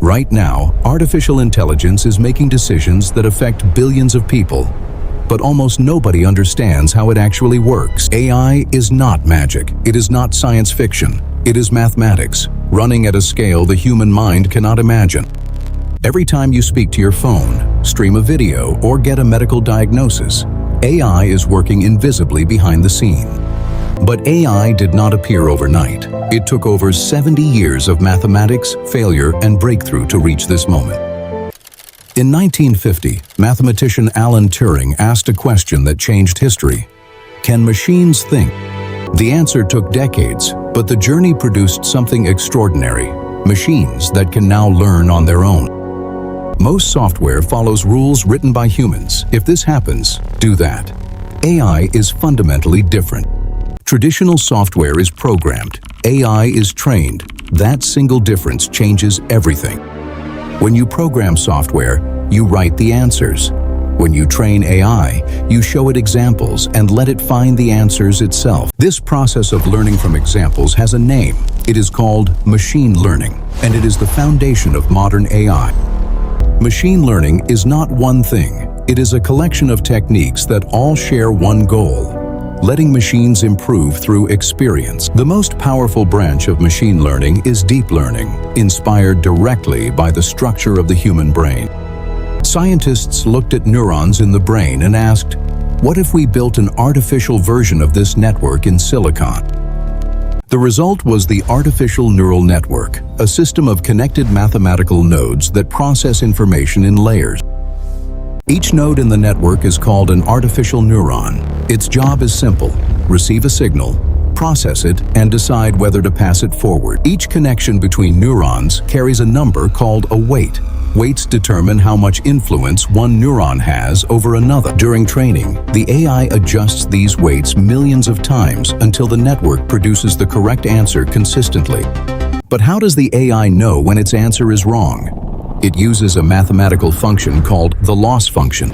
Right now, artificial intelligence is making decisions that affect billions of people. But almost nobody understands how it actually works. AI is not magic. It is not science fiction. It is mathematics, running at a scale the human mind cannot imagine. Every time you speak to your phone, stream a video, or get a medical diagnosis, AI is working invisibly behind the scene. But AI did not appear overnight. It took over 70 years of mathematics, failure, and breakthrough to reach this moment. In 1950, mathematician Alan Turing asked a question that changed history. Can machines think? The answer took decades, but the journey produced something extraordinary: machines that can now learn on their own. Most software follows rules written by humans. If this happens, do that. AI is fundamentally different. Traditional software is programmed. AI is trained. That single difference changes everything. When you program software, you write the answers. When you train AI, you show it examples and let it find the answers itself. This process of learning from examples has a name. It is called machine learning, and it is the foundation of modern AI. Machine learning is not one thing. It is a collection of techniques that all share one goal: letting machines improve through experience. The most powerful branch of machine learning is deep learning, inspired directly by the structure of the human brain. Scientists looked at neurons in the brain and asked, what if we built an artificial version of this network in silicon? The result was the artificial neural network, a system of connected mathematical nodes that process information in layers. Each node in the network is called an artificial neuron. Its job is simple: receive a signal, process it, and decide whether to pass it forward. Each connection between neurons carries a number called a weight. Weights determine how much influence one neuron has over another. During training, the AI adjusts these weights millions of times until the network produces the correct answer consistently. But how does the AI know when its answer is wrong? It uses a mathematical function called the loss function.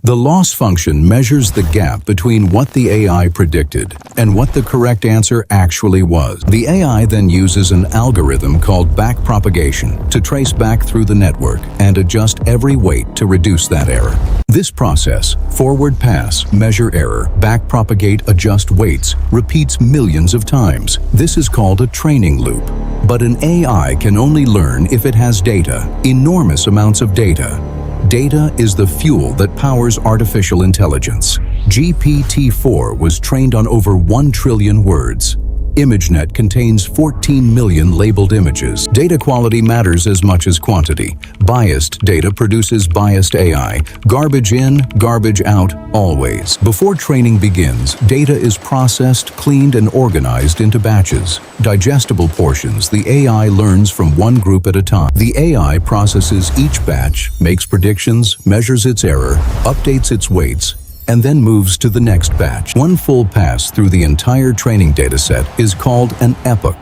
The loss function measures the gap between what the AI predicted and what the correct answer actually was. The AI then uses an algorithm called backpropagation to trace back through the network and adjust every weight to reduce that error. This process, forward pass, measure error, backpropagate, adjust weights, repeats millions of times. This is called a training loop. But an AI can only learn if it has data, enormous amounts of data. Data is the fuel that powers artificial intelligence. GPT-4 was trained on over 1 trillion words. ImageNet contains 14 million labeled images. Data quality matters as much as quantity. Biased data produces biased AI. Garbage in, garbage out, always. Before training begins, data is processed, cleaned, and organized into batches. Digestible portions, the AI learns from one group at a time. The AI processes each batch, makes predictions, measures its error, updates its weights, and then moves to the next batch. One full pass through the entire training dataset is called an epoch.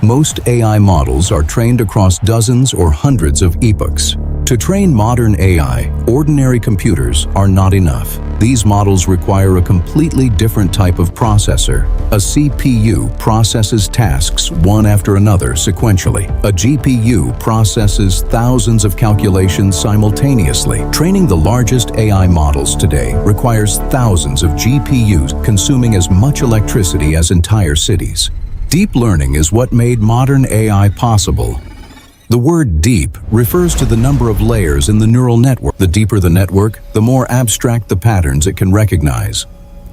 Most AI models are trained across dozens or hundreds of epochs. To train modern AI, ordinary computers are not enough. These models require a completely different type of processor. A CPU processes tasks one after another sequentially. A GPU processes thousands of calculations simultaneously. Training the largest AI models today requires thousands of GPUs consuming as much electricity as entire cities. Deep learning is what made modern AI possible. The word deep refers to the number of layers in the neural network. The deeper the network, the more abstract the patterns it can recognize.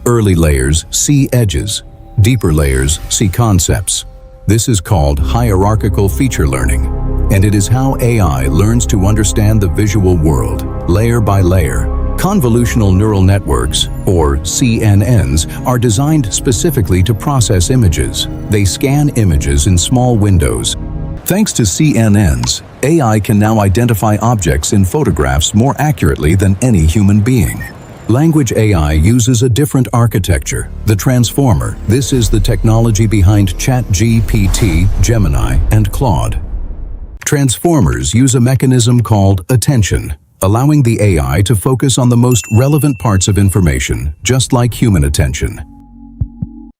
Early layers see edges. Deeper layers see concepts. This is called hierarchical feature learning, and it is how AI learns to understand the visual world, layer by layer. Convolutional neural networks, or CNNs, are designed specifically to process images. They scan images in small windows. Thanks to CNNs, AI can now identify objects in photographs more accurately than any human being. Language AI uses a different architecture, the transformer. This is the technology behind ChatGPT, Gemini, and Claude. Transformers use a mechanism called attention, allowing the AI to focus on the most relevant parts of information, just like human attention.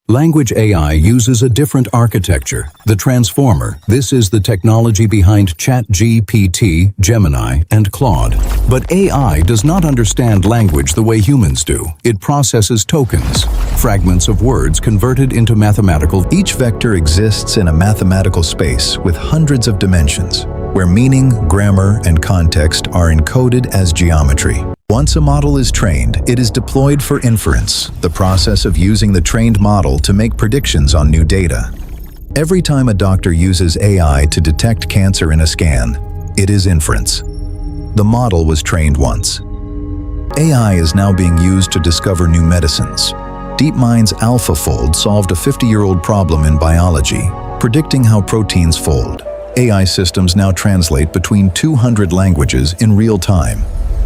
Language AI uses a different architecture, the transformer. This is the technology behind ChatGPT, Gemini, and Claude. But AI does not understand language the way humans do. It processes tokens, fragments of words converted into mathematical. Each vector exists in a mathematical space with hundreds of dimensions, where meaning, grammar, and context are encoded as geometry. Once a model is trained, it is deployed for inference, the process of using the trained model to make predictions on new data. Every time a doctor uses AI to detect cancer in a scan, it is inference. The model was trained once. AI is now being used to discover new medicines. DeepMind's AlphaFold solved a 50-year-old problem in biology, predicting how proteins fold. AI systems now translate between 200 languages in real time,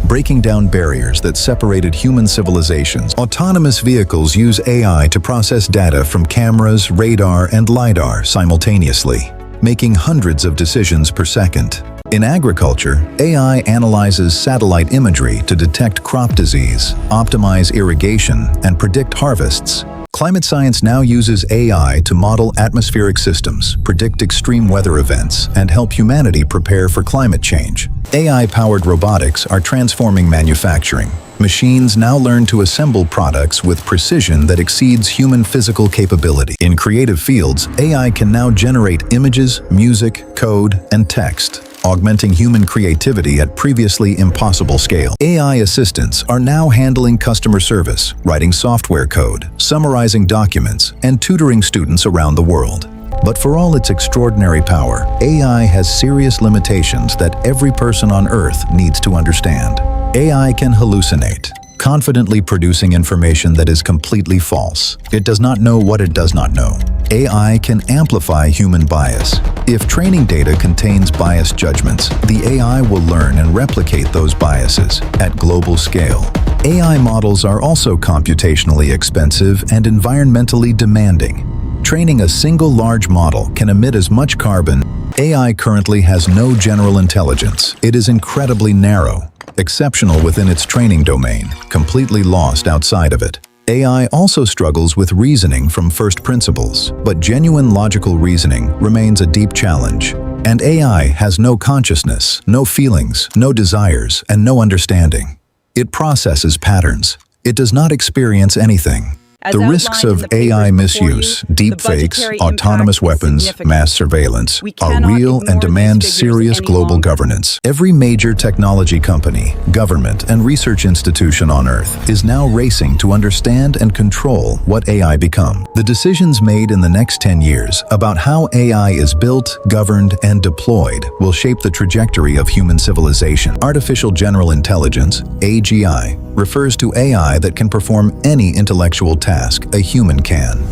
breaking down barriers that separated human civilizations. Autonomous vehicles use AI to process data from cameras, radar, and LiDAR simultaneously, making hundreds of decisions per second. In agriculture, AI analyzes satellite imagery to detect crop disease, optimize irrigation, and predict harvests. Climate science now uses AI to model atmospheric systems, predict extreme weather events, and help humanity prepare for climate change. AI-powered robotics are transforming manufacturing. Machines now learn to assemble products with precision that exceeds human physical capability. In creative fields, AI can now generate images, music, code, and text, augmenting human creativity at previously impossible scale. AI assistants are now handling customer service, writing software code, summarizing documents, and tutoring students around the world. But for all its extraordinary power, AI has serious limitations that every person on Earth needs to understand. AI can hallucinate, confidently producing information that is completely false. It does not know what it does not know. AI can amplify human bias. If training data contains biased judgments, the AI will learn and replicate those biases at global scale. AI models are also computationally expensive and environmentally demanding. Training a single large model can emit as much carbon. AI currently has no general intelligence. It is incredibly narrow, exceptional within its training domain, completely lost outside of it. AI also struggles with reasoning from first principles, but genuine logical reasoning remains a deep challenge. And AI has no consciousness, no feelings, no desires, and no understanding. It processes patterns. It does not experience anything. The risks of AI misuse, deepfakes, autonomous weapons, mass surveillance are real and demand serious global governance. Every major technology company, government, and research institution on Earth is now racing to understand and control what AI becomes. The decisions made in the next 10 years about how AI is built, governed, and deployed will shape the trajectory of human civilization. Artificial General Intelligence, AGI, refers to AI that can perform any intellectual task a human can.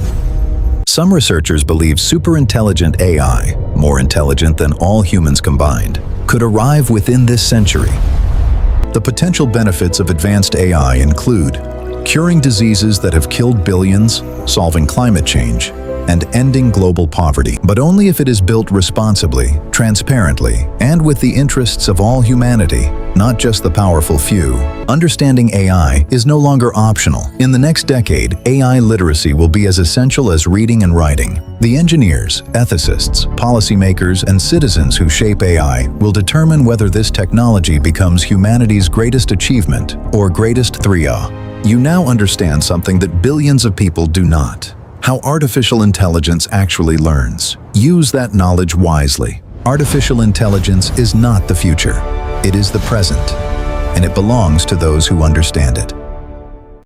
Some researchers believe superintelligent AI, more intelligent than all humans combined, could arrive within this century. The potential benefits of advanced AI include curing diseases that have killed billions, solving climate change, and ending global poverty, but only if it is built responsibly, transparently, and with the interests of all humanity, not just the powerful few. Understanding AI is no longer optional. In the next decade, AI literacy will be as essential as reading and writing. The engineers, ethicists, policymakers, and citizens who shape AI will determine whether this technology becomes humanity's greatest achievement or greatest threat. You now understand something that billions of people do not: how artificial intelligence actually learns. Use that knowledge wisely. Artificial intelligence is not the future. It is the present, and it belongs to those who understand it.